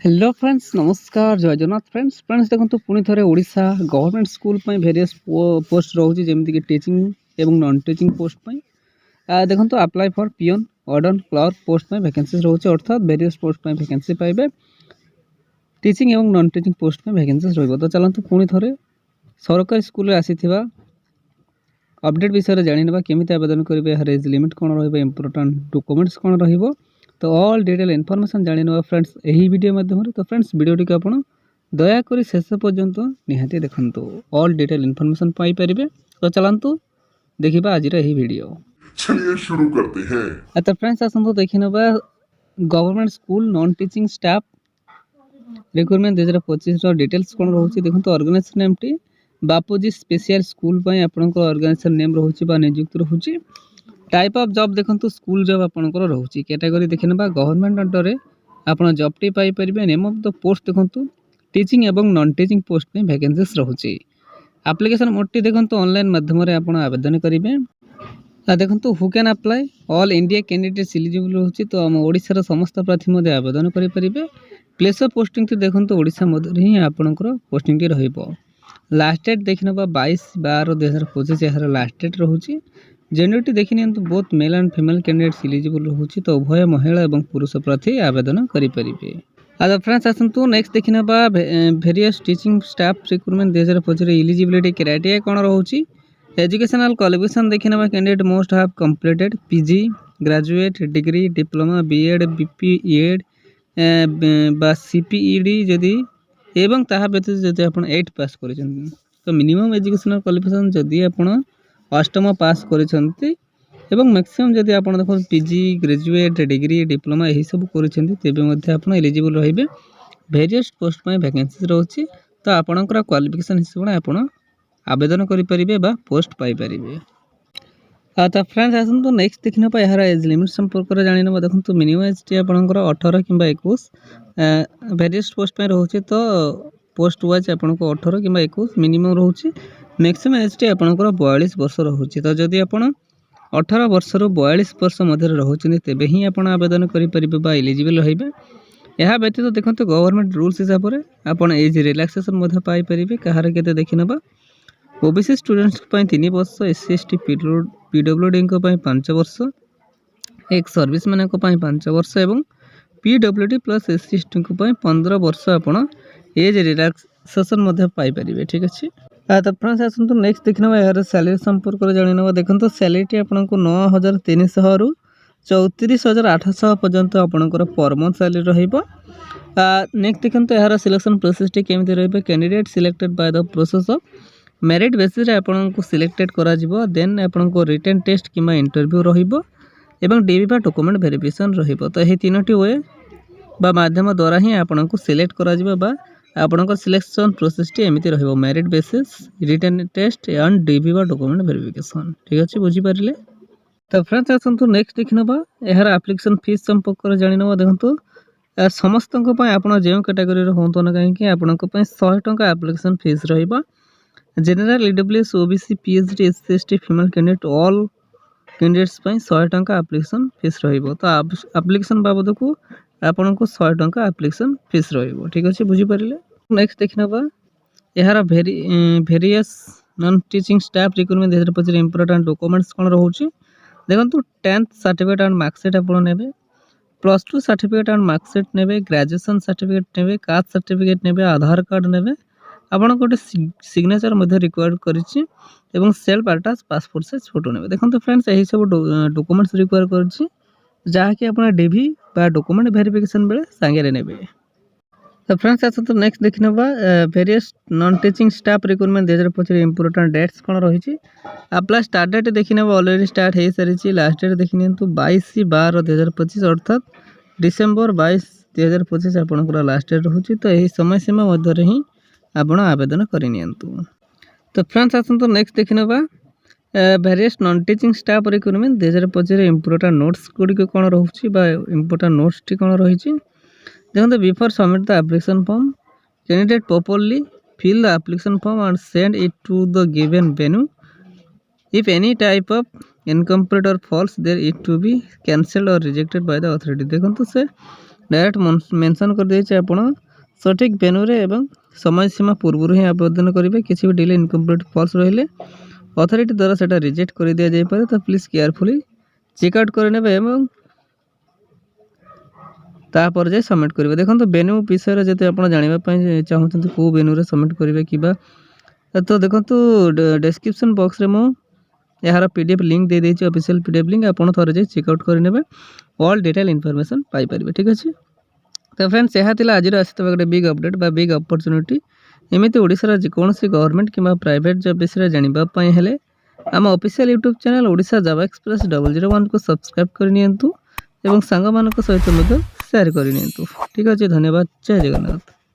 Hello friends नमस्कार जय Jagannath friends देखो पुणी थे Odisha government school various post रोचे जमीक टीचिंग एवं नॉन टीचिंग पोस्ट देखो apply for peon warden clerk post vacancy रोचे अर्थात भेरियस पोस्ट वैकेंसी पाइबे टीचिंग एवं नॉन टीचिंग पोस्ट वैकेंसी रही। तो चलते पुणी थे सरकारी स्कूल आसी अपडेट विषय जाना केमी आवेदन करेंगे यार एज लिमिट कौन इंपोर्टाट डॉक्यूमेंट्स कौन रही तो ऑल डिटेल इनफॉरमेशन जाना फ्रेंड्स यही वीडियो माध्यम। तो फ्रेंड्स वीडियो को आप दयाकोरी शेष पर्यंत निहाती देखंतु ऑल डिटेल इनफॉरमेशन पाइपर। तो चलतु देखा आज यही वीडियो। चलिए शुरू करते हैं। तो फ्रेंड्स आसतु देखी ना government school non teaching staff recruitment 2025 details कौन रोचे देखो। ऑर्गेनाइजेशन नेम टी बापूजी स्पेशल स्कूल आपंकर ऑर्गेनाइजेशन नेम रोचे नियुक्त रोचे। टाइप ऑफ जॉब देखो स्कूल जॉब आपंकर रोचे कैटेगरी देखने गवर्नमेंट अंडर में आप job T Piper. Name of the post देखो टीचिंग एवं नॉन टीचिंग पोस्ट में वैकेंसीज रोचे। एप्लिकेशन मोड देखो ऑनलाइन माध्यम आप आवेदन करेंगे। देखो who can apply all India candidates eligible रोचे। तो आम ओडिशार समस्त प्रार्थी आवेदन करेंगे। प्लेस ऑफ पोस्टिंग देखो ओडिशा मध्य ही आपंकर पोस्टिंग रहा। लास्ट डेट देखने 22/12/2025 यार लास्ट डेट रोचे। जेंडर देखी नि both male and female candidates eligible रोचे। तो उभय महिला और पुरुष प्रार्थी आवेदन करेंगे। आज फ्रेंड्स आसतु नेक्स्ट देखी ना various teaching staff recruitment 2025 eligibility criteria कौन रोचे। एजुकेशनल क्वालिफिकेशन देखी ना candidate must have completed PG graduate degree diploma BEd BPEd CPEd जदि एवं ताहा व्यतीत जदि आप 8 पास कर तो मिनिमम एजुकेशनल क्वालिफिकेशन जदि आप अष्टम पास कर मैक्सिमम जदि आप देखो पीजी ग्रेजुएट डिग्री डिप्लोमा यही सब कर एलिजिबल रही। भेरियस पोस्ट में वैकेंसी रोचे। तो आपणकर क्वालिफिकेशन हिसाब से आप आवेदन करेंगे पोस्ट पाइपर। तो फ्रेंड्स आसतु नेक्स्ट देखने यार एज लिमिट संपर्क में जाना देखो मिनिमम एज टी आपंकर 18 कि 21 भेरियस पोस्ट में रोचे। तो पोस्ट वाइज आपको 18 कि 21 मिनिमम रोचे। मैक्सिमम एज टी आपंकर 42 वर्ष रोचे। तो जदि आप 18 वर्ष रु 42 वर्ष मध्य रोचे तेबे ही आप आवेदन करेंगे एलिजिबल रही। यह व्यतीत देखो गवर्नमेंट रूल्स हिसाब से आप एज रिलैक्सेशन पाइपर। कहार के देखी ना ओबीसी स्टूडेंट्स 3 वर्ष एससी एसटी पीडब्ल्यूडी 5 वर्ष एक्स सर्विस मैन 5 वर्ष और पीडब्ल्यूडी प्लस एससी एसटी 15 वर्ष आप एज रिलैक्सेशन पाइपर। ठीक अच्छे। तो फ्रेंड्स आसतु नेक्स्ट देखना यार सैलरी संपर्क में जाना देखो सैलरी आपको 9,300 रु 34,800 पर्यंत आपंकर पर मंथ सैलरी रही। नेक्स्ट देखते यार सिलेक्शन प्रोसेस टी केमी रही। Candidate selected by the process of merit basis आपको सिलेक्टेड करा देन आपको रिटन टेस्ट कि इंटरव्यू रही डीबी बा डॉक्यूमेंट वेरिफिकेशन रही। तो यही 3टी वे माध्यम द्वारा ही आपको सिलेक्ट करा आपंकर सिलेक्शन प्रोसेस टी एमती रही merit basis written test and डीबी बा डॉक्यूमेंट वेरिफिकेशन। ठीक अच्छे बुझीपारे। तो फ्रेंड्स आसतु नेक्स्ट देखी ना यार एप्लिकेशन फीस संपर्क में जाना देखो समस्त आप जो कैटेगरी हूँ ना कहीं आपंप 100 टंका एप्लिकेशन फीस रही। General EWS OBC PhD SC ST female candidate all candidates 100 टंका एप्लिकेशन फीस रही। तो एप्लिकेशन बाबद को आपको 100 टंका एप्लिकेशन फीस रही। ठीक अच्छे बुझीपारे। नेक्स्ट देखना यार various non teaching staff recruitment 2025 important documents कौन रोचे देखो 10th सर्टिफिकेट एंड मार्कशीट आप ने +2 सर्टिफिकेट एंड मार्कशीट ने ग्रेजुएशन सर्टिफिकेट ने कास्ट सर्टिफिकेट ने आधार कार्ड ने आपन गोटे सिग्नेचर रिक्वायर्ड करिछि एवं self attach passport size photo ने देखो फ्रेंड्स यही सब डॉक्यूमेंट्स रिक्वायर करिछि जहाँकि आप डीवी बा डॉक्यूमेंट वेरिफिकेशन बेले सांगे नेबे। तो फ्रेंड्स आसतु नेक्स्ट देखना various non teaching staff recruitment 2025 important dates कौन रही। अप्लाई स्टार्ट डेट देखी ना ऑलरेडी स्टार्ट हो सारी। लास्ट डेट देखी 22/12/2025 अर्थात डिसेम्बर 22 2025 आपंकर लास्ट डेट रोचे। तो यही समय सीमा मध्य ही आप आवेदन करनी। तो फ्रेंड्स आसतु नेक्स्ट देखना various non teaching staff recruitment 2025 important notes गुड़िक कौन रोचे इंपोर्टेंट नोट्स टी कौन रही देखो before submit the application form candidate properly fill the application form and send it to the given venue if any type of incomplete और false there it to be cancelled और rejected by the authority. देखो से direct mention कर देइछे आपण सठिक venue रे एवं समय सीमा पूर्व ही आवेदन करेंगे। किसी भी डिले इनकम्प्लीट फॉल्स रहिले अथॉरिटी द्वारा सेटा रिजेक्ट कर दिया जाय पारे। तो प्लीज केयरफुली चेकआउट करने एवं तापर जाए सबमिट करेंगे। देखो वेन्यू विषय जब आप जानवाई चाहते कौ वेन्यू सबमिट करेंगे कि तो देखो डिस्क्रिप्शन बॉक्स रे मु यार पीडीएफ लिंक दे देछि ऑफिशियल पीडीएफ लिंक आप थोड़े जाए चेकआउट करने ऑल डिटेल इनफॉरमेशन पाई परिबे। ठीक अच्छे तो फ्रेंड्स यह आज आसता गोटे बिग अपडेट बा बिग अपॉर्चुनिटी एमती ओडिशार जेकोसी गवर्नमेंट कि प्राइवेट जॉब विषय जानापी हेले आम ऑफिशियल यूट्यूब चैनल ओडिशा जावा एक्सप्रेस 001 को सब्सक्राइब करनी एवं सांग मान सहित शेयर करनी। ठीक अच्छे धन्यवाद। जय जगन्नाथ।